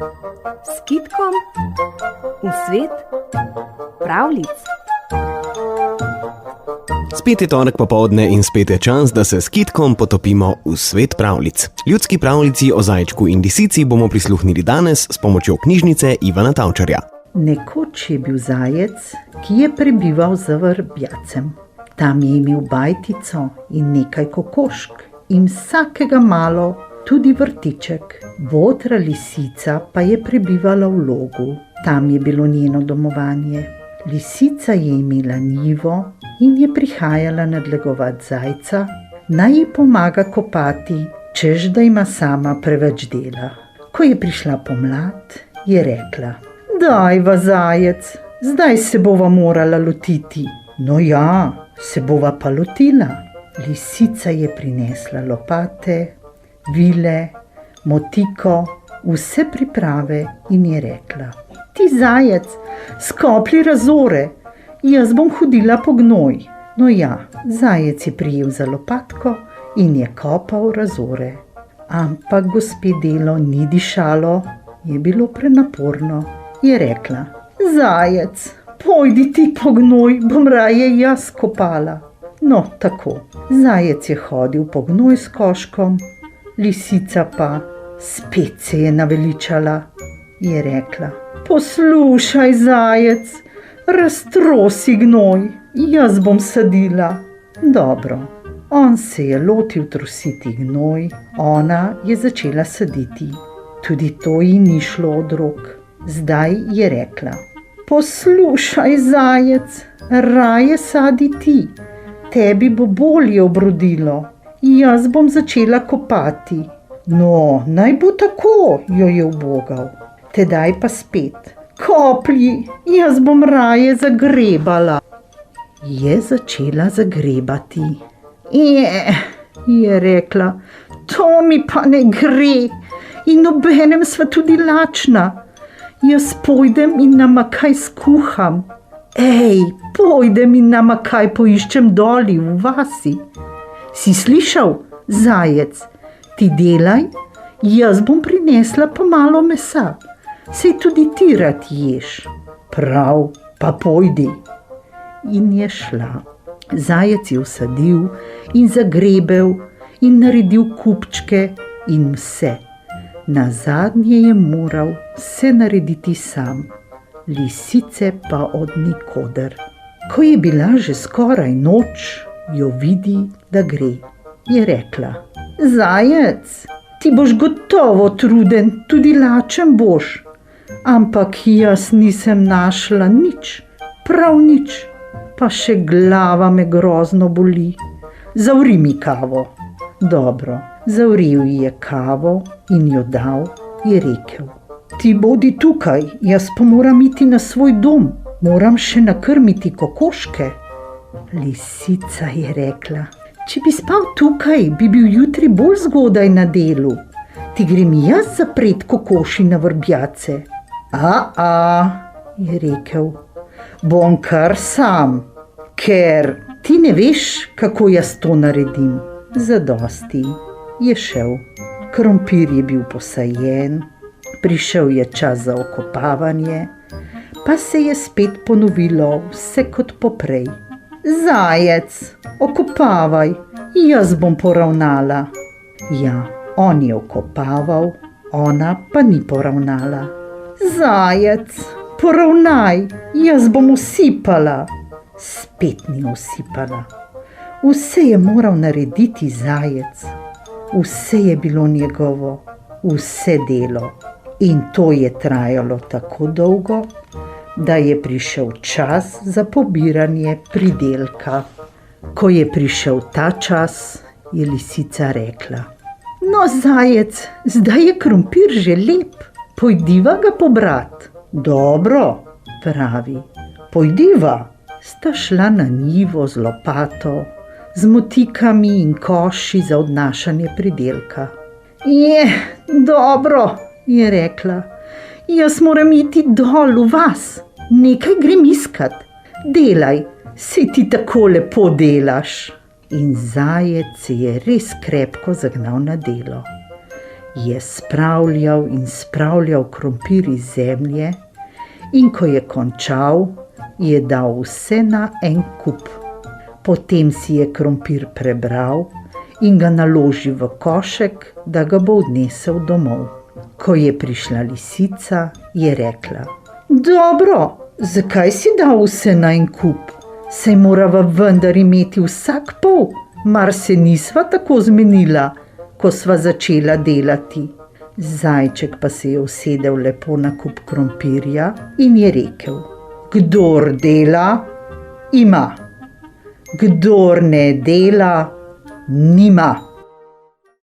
S kitkom v svet pravljic. Spet je torek popoldne in spet je čas, da se s kitkom potopimo v svet pravljic. Ljudski pravljici o zajčku in lisici bomo prisluhnili danes s pomočjo knjižnice Ivana Tavčarja. Nekoč je bil zajec, ki je prebival za Vrbjacem. Tam je imel bajtico in nekaj kokošk in vsakega malo tudi vrtiček. Botra lisica pa je prebivala v Logu. Tam je bilo njeno domovanje. Lisica je imela njivo in je prihajala nadlegovat zajca, naj ji pomaga kopati, češ da ima sama preveč dela. Ko je prišla pomlad, je rekla: "Dajva, zajec, zdaj se bova morala lotiti." "No ja, se bova pa lotila." Lisica je prinesla lopate, vile, motiko, vse priprave in je rekla: "Ti, zajec, skoplji razore, jaz bom hodila po gnoj." No ja, zajec je prijel za lopatko in je kopal razore. Ampak gospe delo ni dišalo, je bilo prenaporno. Je rekla: "Zajec, pojdi ti po gnoj, bom raje jaz kopala." No, tako. Zajec je hodil po gnoj s koškom, lisica pa spet se je naveličala. Je rekla: "Poslušaj, zajec, raztrosi gnoj, jaz bom sadila." Dobro, on se je lotil trositi gnoj, ona je začela saditi. Tudi to ji ni šlo od rok. Zdaj je rekla: "Poslušaj, zajec, raje sadi ti, tebi bo bolje obrodilo, jaz bom začela kopati." "No, naj bo tako," jo je ubogal. Tedaj pa spet: "Koplji, jaz bom raje zagrebala." Je začela zagrebati. Je rekla: "To mi pa ne gre in obenem sva tudi lačna. Jaz pojdem in nama kaj skuham." "Ej, pojdem in nama kaj poiščem doli v vasi." "Si slišal, zajec, ti delaj, jaz bom prinesla pa malo mesa, sej tudi ti rad ješ." "Prav, pa pojdi." In je šla. Zajec je vsadil in zagrebel in naredil kupčke in vse. Nazadnje je moral vse narediti sam, lisice pa od nikoder. Ko je bila že skoraj noč, jo vidi, da gre. Je rekla: "Zajec, ti boš gotovo truden, tudi lačen boš. Ampak jaz nisem našla nič, prav nič, pa še glava me grozno boli. Zavri mi kavo." Dobro, zavril ji je kavo in jo dal, je rekel: "Ti bodi tukaj, jaz pa moram iti na svoj dom, moram še nakrmiti kokoške." Lisica je rekla: "Če bi spal tukaj, bi bil jutri bolj zgodaj na delu. Ti grem jaz zapret kokoši na Vrbjace." Je rekel: "Bom kar sam, ker ti ne veš, kako jaz to naredim." Zadosti. Je šel. Krompir je bil posajen, prišel je čas za okopavanje, pa se je spet ponovilo vse kot poprej. "Zajec, okopavaj, jaz bom poravnala." Ja, on je okopaval, ona pa ni poravnala. "Zajec, poravnaj, jaz bom usipala." Spet ni usipala. Vse je moral narediti zajec. Vse je bilo njegovo, vse delo. In to je trajalo tako dolgo, da je prišel čas za pobiranje pridelka. Ko je prišel ta čas, je lisica rekla: "No, zajec, zdaj je krompir že lep, pojdiva ga pobrat." "Dobro," pravi, "pojdiva." Sta šla na njivo z lopato, z motikami in koši za odnašanje pridelka. Dobro," je rekla, "jaz moram iti dol v vas, nekaj grem iskat. Delaj, saj ti tako lepo delaš." In zajec se je res krepko zagnal na delo. je spravljal in spravljal krompir iz zemlje, in ko je končal, je dal vse na en kup. Potem si je krompir prebral in ga naložil v košek, da ga bo odnesel domov. Ko je prišla lisica, je rekla: Dobro, zakaj si dal vse na en kup? Saj morava vendar imeti vsak pol, mar se nisva tako zmenila, ko sva začela delati. Zajček pa se je usedel lepo na kup krompirja in je rekel: Kdor dela, ima. Kdor ne dela, nima.